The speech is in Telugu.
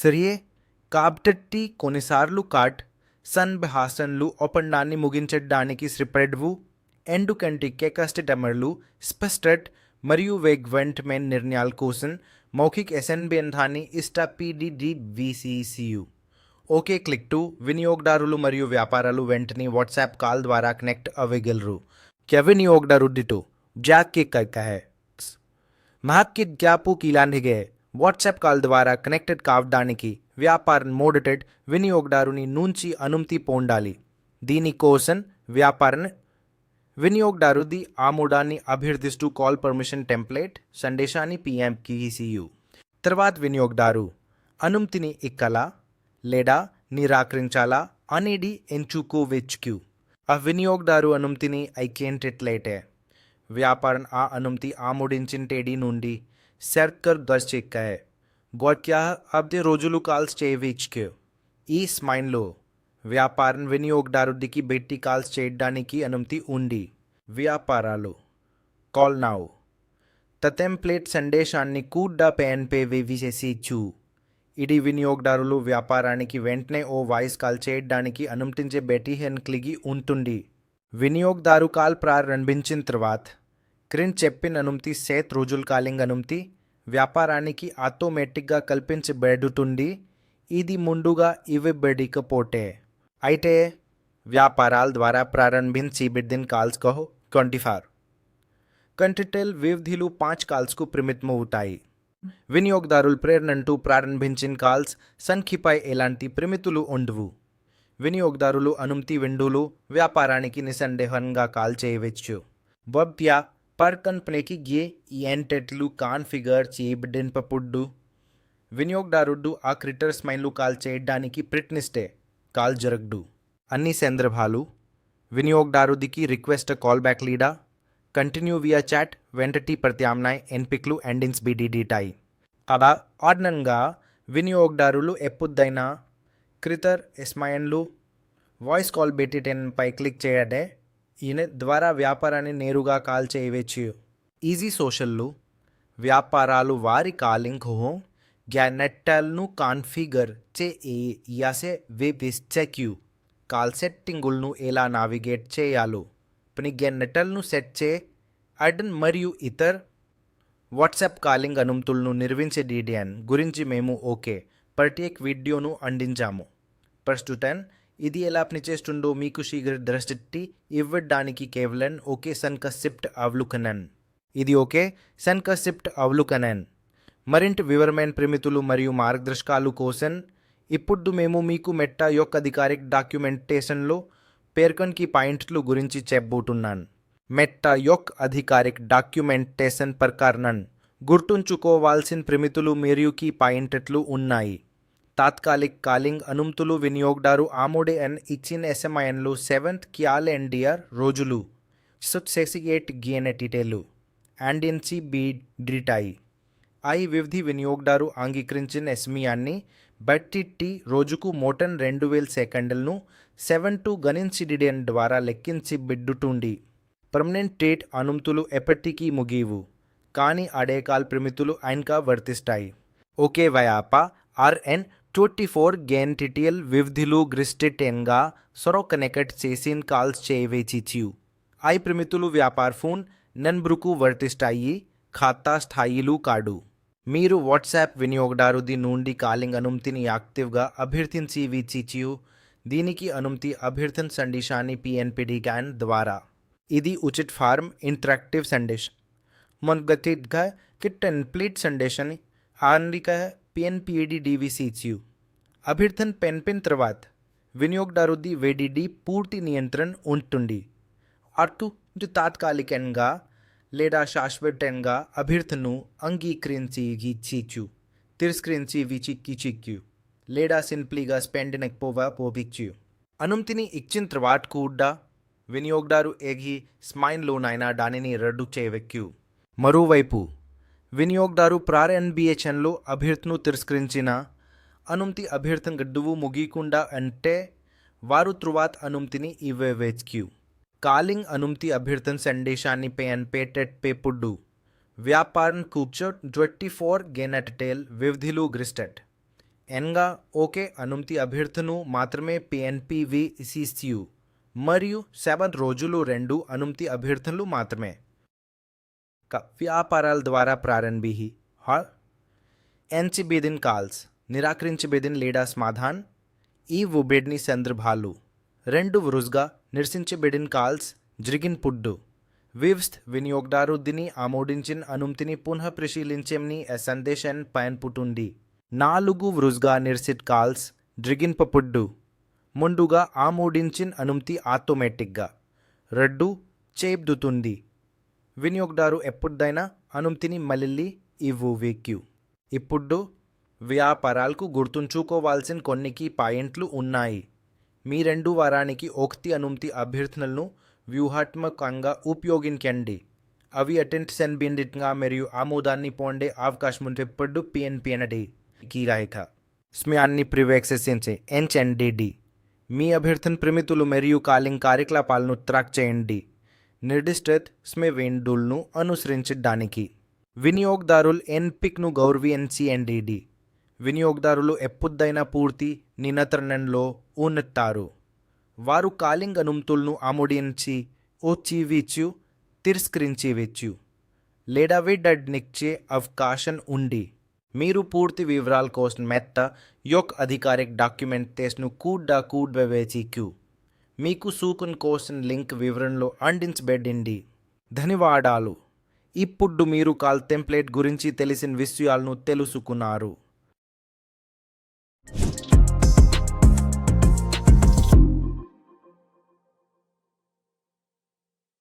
సరియే కాబట్టి కొన్నిసార్లు కార్ట్ సన్భాషణలు ఒప్పందాన్ని ముగించడానికి శ్రపడవు ఎందుకంటే కస్టమర్లు స్పష్టత మరియు వేగవంతమైన నిర్ణయాల కోసం మౌఖిక అనుబంధాన్ని ఇష్టపడేది. ఓకే క్లిక్ టు వినియోగదారులు మరియు వ్యాపారాలు వెంటనే వాట్సాప్ కాల్ ద్వారా కనెక్ట్ అవ్వగలరు. क्या विनियोगदार डिटो जैक के कहता है మార్కెట్ గ్యాప్ కీలాంటిగే వాట్సాప్ కాల్ ద్వారా కనెక్టెడ్ కావడానికి వ్యాపారం మోడటెడ్ వినియోగదారుని నుంచి అనుమతి పొందాలి. దీనికోసం వ్యాపారం వినియోగదారుది ఆమోదాన్ని అభ్యర్థిస్తూ కాల్ పర్మిషన్ టెంప్లెట్ సందేశాన్ని PMKCU తర్వాత వినియోగదారు అనుమతిని ఇక్కాలా లేదా నిరాకరించాలా అనేది ఎంచుకోవచ్చు. ఆ వినియోగదారు అనుమతిని ఐకేంటట్లయితే వ్యాపారం ఆ అనుమతి ఆమోదించిన తేదీ నుండి సర్కర్ దర్శికాయ గొట్యా అబ్దే రోజులు కాల్స్ చేయవచ్చు. ఈ సమయంలో వ్యాపారం వినియోగదారుడికి బయటి కాల్స్ చేయడానికి అనుమతి ఉంది. వ్యాపారాలు కాల్ నౌ టెంప్లెట్ సందేశాన్ని కూడా PNP వేసేయచ్చు. ఇది వినియోగదారులు వ్యాపారానికి వెంటనే ఓ వాయిస్ కాల్ చేయడానికి అనుమతించే బటన్ కలిగి ఉంటుంది. వినియోగదారు కాల్ ప్రారంభించిన తర్వాత క్రింద చెప్పిన అనుమతి 7 రోజుల కాలింగ్ అనుమతి వ్యాపారానికి ఆటోమేటిక్గా కల్పించబడుతుంది. ఇది ముందుగా ఇవ్వబడకపోతే అయితే వ్యాపారాల ద్వారా ప్రారంభించబడిన కాల్స్ కహో 24 కంటిటెల్ వ్యవధిలో 5 కాల్స్కు పరిమితమవుతాయి. వినియోగదారులు ప్రేరణంటూ ప్రారంభించిన కాల్స్ సంఖ్యపై ఎలాంటి పరిమితులు ఉండవు. వినియోగదారులు అనుమతి విండోలో వ్యాపారానికి నిస్సందేహంగా కాల్ చేయవచ్చు. బొబ్యా పర్ కంపెనీకి ఈ ఎంటెట్లు కాన్ఫిగర్ చేయబడినప్పుడు వినియోగదారుడు ఆ క్రిటర్ స్మైన్లు కాల్ చేయడానికి ప్రయత్నిస్తే కాల్ జరగదు. అన్ని సందర్భాలు వినియోగదారుడికి రిక్వెస్ట్ కాల్ బ్యాక్ లీడా కంటిన్యూ వియా చాట్ వెంటటి ప్రత్యామ్నాయ ఎంపికలు ఎండింగ్స్ BDDటాయి. అలా ఆర్డినంగా వినియోగదారులు ఎప్పుడైనా క్రిటర్ స్మైన్లు వాయిస్ కాల్ బటన్పై క్లిక్ చేయడే ఈయన ద్వారా వ్యాపారాన్ని నేరుగా కాల్ చేయవచ్చు. ఈజీ సోషల్లు వ్యాపారాలు వారి కాలింగ్ హో గ్యానెట్టల్ను కాన్ఫిగర్ చేయాసే వేపిస్తూ కాల్ సెట్టింగులను ఎలా నావిగేట్ చేయాలో పని గ్యానెట్టల్ను సెట్ చేయడం మరియు ఇతర వాట్సాప్ కాలింగ్ అనుమతులను నిర్వహించడం గురించి మేము ఓకే ప్రత్యేక వీడియోను అందించాము. ప్రస్తుతం ఇది ఎలా పనిచేస్తుందో మీకు శీఘ్ర దృష్టి ఇవ్వడానికి కేవలం ఓకే సంక్షిప్త అవలోకనం. ఇది ఓకే సంక్షిప్త అవలోకనం. మరింత వివరమైన పరిమితులు మరియు మార్గదర్శకాలు కోసం ఇప్పుడు మేము మీకు మెట్టా యొక్క అధికారిక డాక్యుమెంటేషన్లో పేర్కొన్న పాయింట్ల గురించి చెప్పబోతున్నాను. మెట్టా యొక్క అధికారిక డాక్యుమెంటేషన్ ప్రకారం గుర్తుంచుకోవాల్సిన పరిమితులు మరియు పాయింట్లు ఉన్నాయి. తాత్కాలిక కాలింగ్ అనుమతులు వినియోగదారు ఆమోదం ఇచ్చిన SMINలో 7th క్యాలెండర్ రోజులు 68 గంటలు అందించబడతాయి. ఈ వ్యవధి వినియోగదారు అంగీకరించిన SMIన్ని బట్టి రోజుకు మోటన్ 2000 సెకండ్లను 7 గణించడం ద్వారా లెక్కించబడుతుంది. పర్మనెంట్ డేట్ అనుమతులు ఎప్పటికీ ముగియవు కానీ అదే కాల్ పరిమితులు ఇంకా వర్తిస్తాయి. ఓకే వ్యాపారం 24 గంటల వ్యవధిలో గరిష్టంగా కనెక్ట్ చేసిన కాల్స్ చేయవచ్చు. ఈ పరిమితులు వ్యాపార ఫోన్ నంబర్కు వర్తిస్తాయి, ఖాతా స్థాయిలు కాదు. మీరు వాట్సాప్ వినియోగదారుడి నుండి కాలింగ్ అనుమతిని యాక్టివ్గా అభ్యర్థించవచ్చు. దీనికి అనుమతి అభ్యర్థన సందేశాన్ని PNPD ద్వారా ఇది ఉచిత ఫారం ఇంటరాక్టివ్ సందేశం మొదటిగా టెంప్లేట్ సందేశాన్ని ఆందిక PNPD అభ్యర్థన పెన్పిన్ తర్వాత వినియోగదారుడి VDD పూర్తి నియంత్రణ ఉంటుంది. అటు తాత్కాలికంగా లేదా శాశ్వతంగా అభ్యర్థనను అంగీకరించవచ్చు, తిరస్కరించవచ్చు లేదా సింప్లీగా స్పెండనకపోవచ్చు. అనుమతిని ఇచ్చిన తర్వాత కూడా వినియోగదారు ఏగి స్మైన్లోనైనా దానిని రద్దు చేయవచ్చు. మరోవైపు వినియోగదారు ప్రారంభించడంలో అభ్యర్థనను తిరస్కరించిన అనుమతి అభ్యర్థన గడువు ముగియకుండా అంటే వారు తరువాత అనుమతిని ఇవ్వవచ్చు. కాలింగ్ అనుమతి అభ్యర్థన సందేశాన్ని పేటెట్టేప్పుడు వ్యాపారం కూర్చో 24 గంటల వ్యవధిలో గరిష్ట ఎన్గా ఓకే అనుమతి అభ్యర్థును మాత్రమే PNPVCCU మరియు 7 రోజులు 2 అనుమతి అభ్యర్థనలు మాత్రమే వ్యాపారాల ద్వారా ప్రారంభి ఎంచిబేదిన్ కాల్స్ నిరాకరించబేదిన్ లేదా సమాధాన్ ఈ ఉబేడ్ని సందర్భాలు 2 వరుసగా నిరసించబేడిన్ కాల్స్ జరిగిన పుడ్డు వివ్స్త్ వినియోగదారు దీని ఆమోదించిన అనుమతిని పునః పరిశీలించేమని సందేశం పయన్పుటుంది 4 వరుసగా నిరసిత కాల్స్ జరిగిన పుడ్డు ముందుగా ఆమోదించిన అనుమతి ఆటోమేటిక్గా రద్దు చేయబడుతుంది వినియోగదారు ఎప్పుడైనా అనుమతిని మళ్ళీ ఇవ్వవచ్చు ఇప్పుడు వ్యాపారాలకు గుర్తుంచుకోవాల్సిన కొన్ని పాయింట్లు ఉన్నాయి మీ 2 వారానికి ఒకటి అనుమతి అభ్యర్థనలను వ్యూహాత్మకంగా ఉపయోగించండి అవి అటెంషన్ బిండిట్గా మరియు ఆమోదాన్ని పొందే అవకాశం ఉన్నప్పుడు PNPND రేఖ స్మయాన్ని ప్రివేక్షించే HNDD మీ అభ్యర్థన పరిమితులు మరియు కాలింగ్ కార్యకలాపాలను ట్రాక్ చేయండి నిర్దిష్ట స్మేవేండులను అనుసరించడానికి వినియోగదారులు ఎన్పిక్ను గౌరవించి వినియోగదారులు ఎప్పుడైనా పూర్తి నియంత్రణలో ఉంటారు వారు కాలింగ్ అనుమతులను ఆమోదించి వచ్చి తిరస్కరించవచ్చు లేదా విడనిచ్చే అవకాశం ఉంది మీరు పూర్తి వివరాల కోసం మెత్త యొక్క అధికారిక డాక్యుమెంటేషన్ను కూడా కూడబెట్టవచ్చు మీకు సూచన కోసం లింక్ వివరణలో అందించబడింది ధన్యవాదాలు ఇప్పుడు మీరు కాల్ టెంప్లెట్ గురించి తెలిసిన విషయాలను తెలుసుకున్నారు